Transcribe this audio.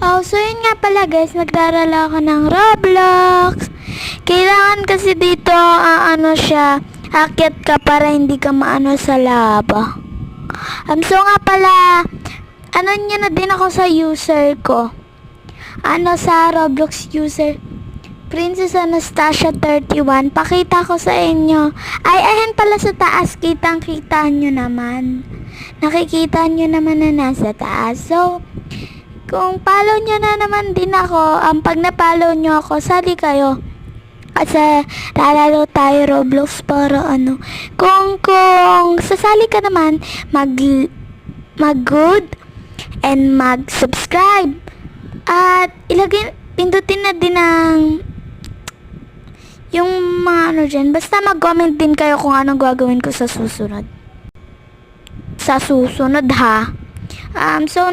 Oh, so yun nga pala guys, magdarala ako ng Roblox. Kailangan kasi dito, siya, akyat ka para hindi ka maano sa lava. So nga pala, nyo na din ako sa user ko. Sa Roblox user, Princess Anastasia 31. Pakita ko sa inyo. Ay, ayan pala sa taas. Kitang-kita nyo naman. Nakikita nyo naman na nasa taas. So, kung follow nyo na naman din ako, pag na-follow nyo ako, sali kayo. Kasi lalaro tayo Roblox para Kung sasali ka naman, mag-good and mag-subscribe. At pindutin na din ang yung mga dyan. Basta mag-comment din kayo kung anong gagawin ko sa susunod. Sa susunod ha. So,